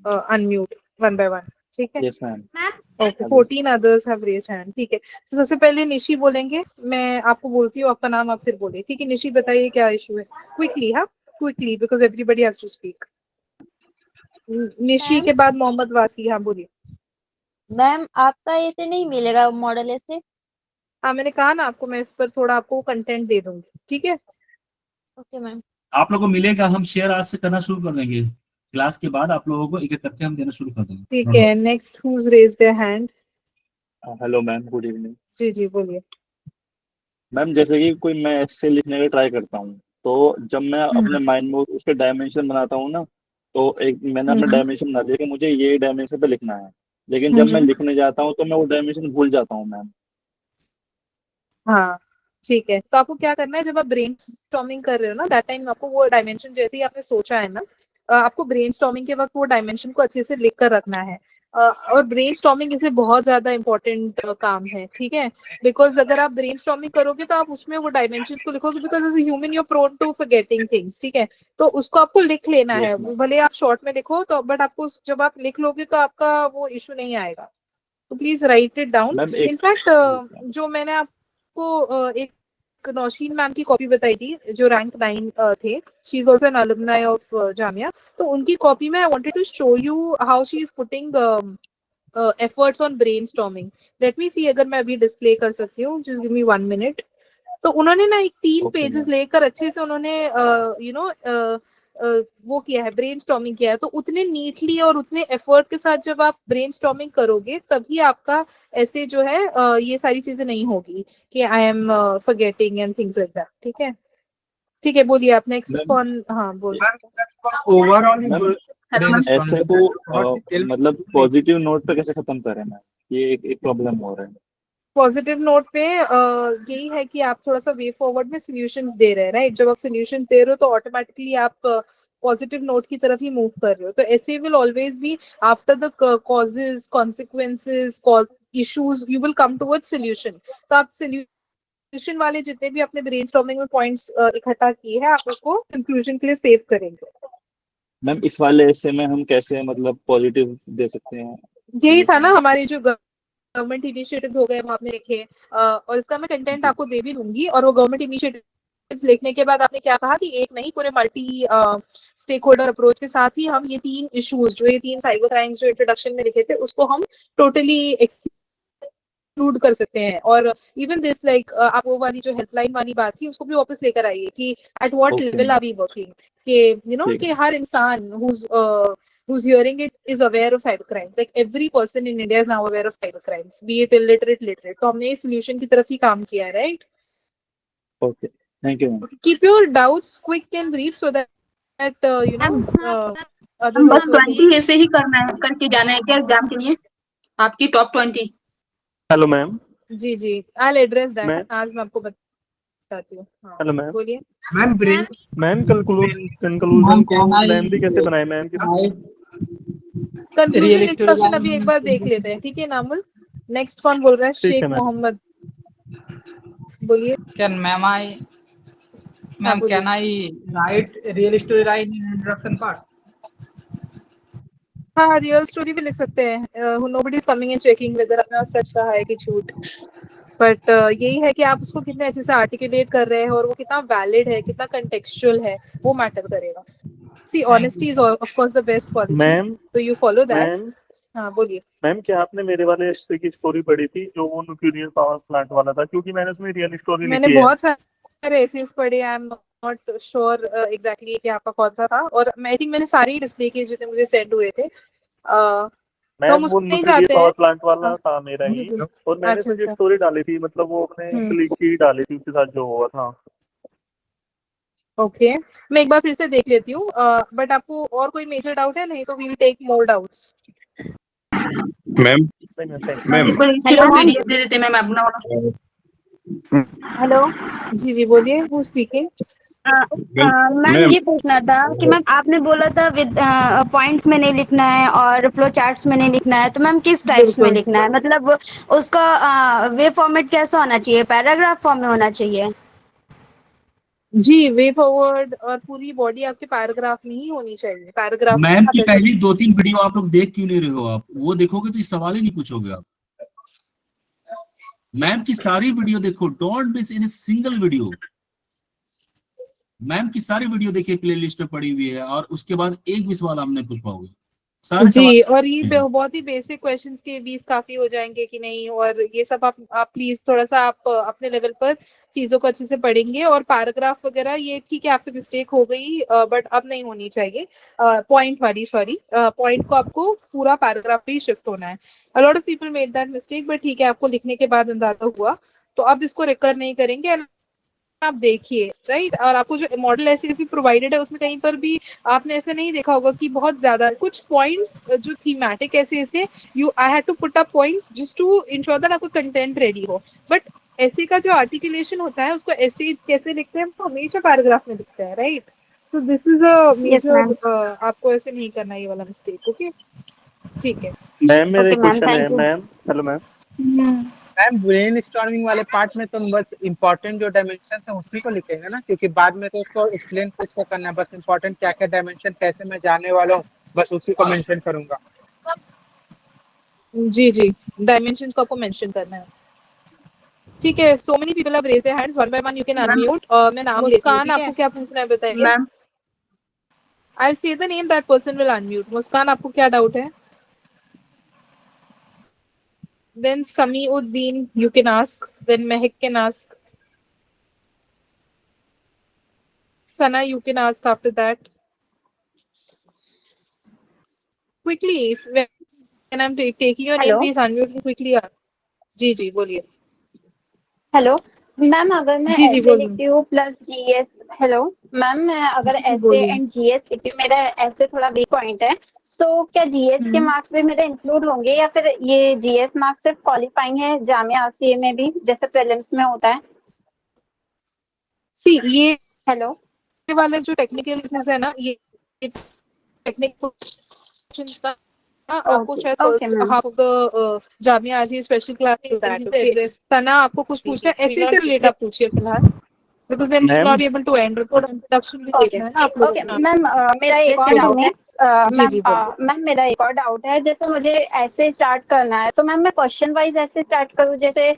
unmute one by one, ठीक है? Yes ma'am. Okay, 14 others have raised hand, ठीक है। तो सबसे पहले निशी बोलेंगे, मैं आपको बोलती हूँ आपका नाम, आप फिर बोलिए, ठीक है? निशी बताइए क्या इशू है, क्विकली, हाँ quickly, because everybody has to speak. Nishi के बाद मोहम्मद वासी, हाँ बोलिए। मैम आपका ऐसे नहीं मिलेगा मॉडल ऐसे। हाँ मैंने कहा ना आपको, मैं इस पर थोड़ा आपको कंटेंट दे दूंगी, ठीक है? Okay ma'am. आप लोगों को मिलेगा, हम शेयर आज से करना शुरू कर देंगे, क्लास के बाद आप लोगों को एक एक करके हम देना शुरू कर देंगे। ठीक है, next who's raise their hand? Hello ma'am, good evening. जी जी बोलिए। मैम जैसे कि कोई मैं ऐसे लिखने का ट्राई करता हूँ, तो जब मैं अपने माइंड में उसके डायमेंशन बनाता हूँ ना, तो एक मैंने अपना डायमेंशन बना दिया कि मुझे ये डायमेंशन पे लिखना है, लेकिन जब मैं लिखने जाता हूँ तो मैं वो डायमेंशन भूल जाता हूँ मैम। हाँ ठीक है, तो आपको क्या करना है, जब आप ब्रेनस्टॉर्मिंग कर रहे हो ना, दैट टाइम आपको वो डायमेंशन जैसे ही आपने सोचा है ना, आपको ब्रेनस्टॉर्मिंग के वक्त वो डायमेंशन को अच्छे से लिख कर रखना है। और ब्रेनस्टॉर्मिंग इसलिए बहुत ज्यादा इंपॉर्टेंट काम है, ठीक है? बिकॉज अगर आप ब्रेनस्टॉर्मिंग करोगे तो आप उसमें वो डायमेंशंस को लिखोगे, because as a human you are prone to forgetting things, ठीक है? तो उसको आपको लिख लेना है, भले आप शॉर्ट में लिखो तो, बट आपको जब आप लिख लोगे तो आपका वो इशू नहीं आएगा। तो please right it down. In fact जो मैंने आपको एक नौशीन मैम की कॉपी बताई थी जो रैंक 9 थे, she is also an alumni of Jamia, तो उनकी कॉपी में I wanted to show you how she is putting efforts on brainstorming. Let me see, अगर मैं अभी डिस्प्ले कर सकती हूँ, जस्ट गिव मी 1 मिनट। तो उन्होंने ना एक 3 पेजेस लेकर अच्छे से उन्होंने वो किया है, ब्रेनस्टॉर्मिंग किया है। तो उतने नीटली और उतने एफर्ट के साथ जब आप ब्रेनस्टॉर्मिंग करोगे तभी आपका ऐसे जो है ये सारी चीजें नहीं होगी कि I am forgetting and things like that, ठीक है? ठीक है, बोलिए आप नेक्स्ट कौन? हाँ बोलिए। ओवरऑल ऐसे को मतलब पॉजिटिव नोट पे कैसे खत्म करें मैम, ये एक प्रॉब्लम हो रहा है। पॉजिटिव नोट पे यही है कि आप थोड़ा सा वे फॉरवर्ड में सॉल्यूशंस दे रहे हैं, राइट? जब आप सॉल्यूशंस दे रहे हो तो ऑटोमेटिकली आप पॉजिटिव नोट की तरफ ही मूव कर रहे हो। तो ऐसे will always be after the causes, consequences, issues, you will come towards solution. तो आप सॉल्यूशन वाले जितने भी अपने ब्रेनस्टॉर्मिंग में पॉइंट्स इकट्ठा किए हैं, आप उसको कंक्लूजन के लिए सेव करेंगे। मैम इस वाले ऐसे में हम कैसे मतलब पॉजिटिव दे सकते हैं? यही था ना हमारे जो गवर्नमेंट इनिशिएटिव्स हो गए वो आपने लिखे, और इसका मैं कंटेंट आपको दे भी दूंगी। और वो गवर्नमेंट इनिशिएटिव्स लिखने के बाद आपने क्या कहा कि एक नहीं, पूरे मल्टी स्टेक होल्डर अप्रोच के साथ ही हम ये 3 इश्यूज, जो ये 3 साइबर क्राइम्स जो इंट्रोडक्शन में लिखे थे, उसको हम टोटली एक्सक्लूड कर सकते हैं। और इवन दिस लाइक आप वो वाली जो हेल्पलाइन वाली बात थी उसको भी वापस लेकर आइए कि at what level are we working, कि यू नो कि हर इंसान who's hearing it is aware of cyber crimes. Like every person in India is now aware of cyber crimes, be it illiterate, literate. तो हमने इस solution की तरफ ही काम किया है, right? Okay, thank you. Keep your doubts quick and brief so that you know बस 20 ऐसे ही करना है, करके जाना है क्या एग्जाम के लिए आपकी टॉप 20? Hello ma'am. जी जी, I'll address that. आज मैं आपको बताती हूँ। Hello ma'am. बोलिए मैम कंक्लूजन को लेंथी कैसे बनाए मैम? कंक्लूजन इंट्रोडक्शन अभी एक बार देख लेते हैं, ठीक है नामुल? नेक्स्ट कौन बोल रहा है? शेख मोहम्मद, बोलिए। Can I write real story line in introduction part? हाँ रियल स्टोरी भी लिख सकते हैं। Nobody is coming and checking weather अपना सच कहा है कि झूठ, बट यही है कि आप उसको कितने अच्छे से आर्टिकुलेट कर रहे हैं और वो कितना वैलिड है, कितना कंटेक्चुअल है, वो मैटर करेगा। See honesty is of course the best policy, तो यू फॉलो दैट। हाँ बोलिए मैम। क्या आपने मेरे वाले हिस्से की स्टोरी पढ़ी थी जो वो न्यूक्लियर पावर प्लांट वाला था? क्योंकि मैंने उसमें रियल स्टोरी लिखी है। मैंने बहुत सारे एसेस पढ़े, I am not sure exactly कि आपका कौन सा था, और आई थिंक मैंने सारे ही डिस्प्ले किए जितने मुझे सेंड हुए थे। तो हम उसमें नहीं जाते पावर प्लांट वाला था मेरा ही, और मैंने तो ये स्टोरी डाली थी, मतलब वो अपने कलीग की डाली थी, उसके साथ जो हुआ था। ओके मैं एक बार फिर से देख लेती हूँ, बट आपको और कोई मेजर डाउट है? नहीं तो we will take more doubts. Ma'am hello ma'am दे देते मैम अपना वाला। हेलो जी बोलिए, हु स्पीकिंग? मैम, ये पूछना था कि मैम आपने बोला था विद पॉइंट्स में नहीं लिखना है और फ्लो चार्ट्स में नहीं लिखना है, तो मैम किस टाइप्स में लिखना है? मतलब उसका वे फॉर्मेट कैसा होना चाहिए? पैराग्राफ फॉर्म में होना चाहिए? जी, वे फॉरवर्ड और पूरी बॉडी आपके पैराग्राफ में ही होनी चाहिए। पैराग्राफ मैम की पहली 2-3 वीडियो आप लोग देख क्यों नहीं रहे हो? आप वो देखोगे तो ये सवाल ही नहीं पूछोगे आप। मैम की सारी वीडियो देखो, don't miss in single video. Ma'am की सारी वीडियो देखिए, प्लेलिस्ट में पड़ी हुई है, और उसके बाद एक भी सवाल आप नहीं पूछ पाओगे। सारे जी, और ये बहुत ही बेसिक क्वेश्चंस के 20 काफी हो जाएंगे कि नहीं, और ये सब आप प्लीज थोड़ा सा आप अपने लेवल पर चीजों को अच्छे से पढ़ेंगे। और पैराग्राफ वगैरह ये ठीक है, आपसे मिस्टेक हो गई, बट अब नहीं होनी चाहिए। पॉइंट वाली, सॉरी, पॉइंट को आपको पूरा पैराग्राफ पे ही शिफ्ट होना है। A lot of people made that mistake, but ठीक है, आपको लिखने के बाद अंदाजा हुआ, तो अब इसको रिकर नहीं करेंगे। आप देखिए, राइट। और आपको जो मॉडल ऐसे भी प्रोवाइडेड है, उसमें कहीं पर भी आपने ऐसे नहीं देखा होगा कि बहुत ज्यादा कुछ पॉइंट्स जो थीमेटिक ऐसे you I had to put up points just to ensure that आपका कंटेंट रेडी हो। बट ऐसे का जो आर्टिकुलेशन होता है, उसको ऐसे कैसे लिखते हैं, हम हमेशा पैराग्राफ में लिखते हैं, right. So this is a major, आपको ऐसे नहीं करना ये वाला मिस्टेक। ओके, ठीक है मैम, मेरा Okay, ma'am, क्वेश्चन है thank you. Ma'am. Hello ma'am. Ma'am, brain storming वाले पार्ट में तो बस इम्पोर्टेंट जो डायमेंशन है उसी को लिखेंगे ना, क्योंकि बाद में तो उसको एक्सप्लेन कुछ को करना है। बस इम्पोर्टेंट क्या क्या डायमेंशन कैसे मैं जाने वाला हूँ, बस उसी को मेंशन करूंगा। जी, डायमेंशंस को आपको मेंशन करना है, ठीक है। So many people have raised their hands, one by one you can unmute. मैं नाम मुस्कान, आपको क्या पूछना है बताइए। Ma'am I'll say the name, that person will unmute. मुस्कान, आपको क्या डाउट है? Then Samiuddin, you can ask. Then Mehak can ask. Sana, you can ask after that. Quickly, when I'm taking your name, Hello? please unmute and quickly ask. जी, बोलिए। हेलो मैम, अगर मैं जी, ऐसे बोलिए। लिखती हूँ प्लस जीएस, हेलो मैम, मैं अगर जी, ऐसे बोलिए। एंड जीएस लिखती हूँ, मेरा ऐसे थोड़ा वीक पॉइंट है, सो क्या जीएस के मार्क्स भी मेरे इंक्लूड होंगे, या फिर ये जीएस मार्क्स सिर्फ क्वालिफाइंग है जामिया आसिया में भी, जैसे प्रीलिम्स में होता है? सी, ये हेलो वाले जो टेक्निकल इश्यूज है ना, ये टेक्निकल क्वेश्चंस ना, आपको शायद okay first ma'am, half of the Jamia आसिया स्पेशल क्लास एड्रेस। सना, आपको कुछ पूछना है ऐसे से रिलेटेड, आप पूछिए फिलहाल, because then we will not be able to end report introduction भी देखना है ना आप लोगों ओके को। मैम, मेरा एक और डाउट है। जी, बोलिए। मैम मेरा एक और डाउट है, जैसे मुझे ऐसे स्टार्ट करना है, तो मैम मैं क्वेश्चन वाइज ऐसे स्टार्ट करूँ जैसे,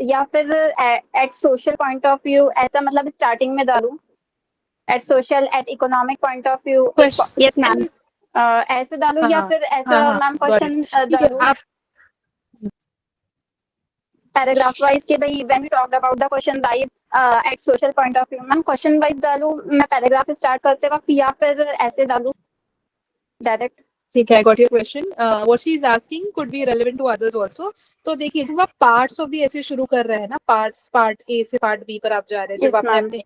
या फिर at social point of view, ऐसा मतलब स्टार्टिंग में डालूं at social at economic point of view? Yes ma'am, ऐसे डालूं या फिर ऐसा मैम क्वेश्चन डालूं आप पैराग्राफ वाइज के भाई when we talked about the question wise at social point of view? Ma'am question wise डालूं मैं पैराग्राफ स्टार्ट करते वक्त, या फिर ऐसे डालूं डायरेक्ट? ठीक है, I got your question. What she is asking could be relevant to others also. तो देखिए, जब आप पार्ट्स ऑफ दी ऐसे शुरू कर रहे हैं ना, पार्ट ए से पार्ट बी पर आप जा रहे हैं, जब आपने अपने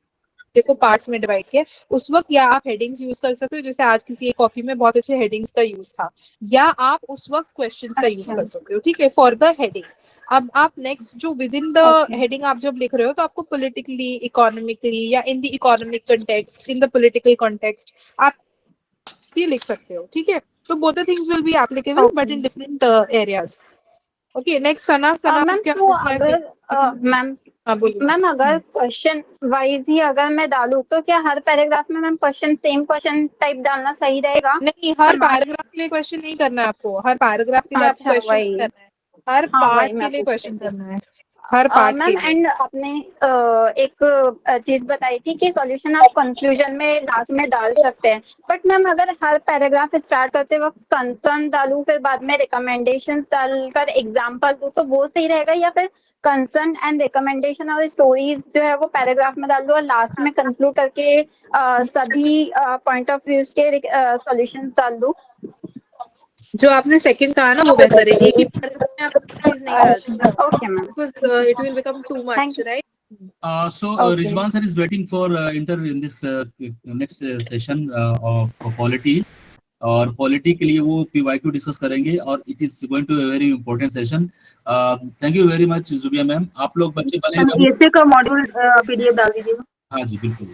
देखो पार्ट्स में डिवाइड किया, उस वक्त या आप हेडिंग्स यूज कर सकते हो, जैसे आज किसी एक कॉपी में बहुत अच्छे हेडिंग्स का यूज था, या आप उस वक्त क्वेश्चंस का यूज कर सकते हो, ठीक है, फॉर द हेडिंग। अब आप नेक्स्ट जो विद इन द हेडिंग आप जब लिख रहे हो, तो आपको पॉलिटिकली, इकोनॉमिकली, या in the economic context, in the political context आप ये लिख सकते हो, ठीक है। तो both the things will be applicable, but in different areas. Okay, next Sana, ma'am क्या तो पूछना है? अगर मैम अगर क्वेश्चन वाइज ही अगर मैं डालूं, तो क्या हर पैराग्राफ में ma'am question same question type डालना सही रहेगा? नहीं, हर पैराग्राफ के लिए क्वेश्चन नहीं करना है आपको, हर पैराग्राफ के लिए आपको क्वेश्चन करना है, हर पार्ट के लिए क्वेश्चन करना है, हर पार्ट के मैम। लिए। एंड आपने एक चीज बताई थी कि सॉल्यूशन आप कंक्लूजन में लास्ट में डाल सकते हैं, बट मैम अगर हर पैराग्राफ स्टार्ट करते वक्त कंसर्न डालूं, फिर बाद में रिकमेंडेशंस डालकर एग्जांपल दूं, तो वो सही रहेगा, या फिर कंसर्न एंड रिकमेंडेशन और स्टोरीज जो है वो पैराग्राफ में डाल दो और लास्ट में कंक्लूड करके सभी पॉइंट ऑफ व्यूज के सॉल्यूशंस डाल दूं? जो आपने सेकंड कहा ना, वो बेहतर है, एक ही पैराग्राफ में आप चीज नहीं कर सकते, okay ma'am, because it will become too much, Thank you. right? Rizwan sir is waiting for enter in this next session of polity. और पॉलिटी के लिए वो PYQ डिस्कस करेंगे और it is going to very important session. Thank you very much Zubia ma'am. आप लोग बच्चे बने ऐसे का मॉड्यूल PDF डाल दीजिएगा। हाँ जी बिल्कुल।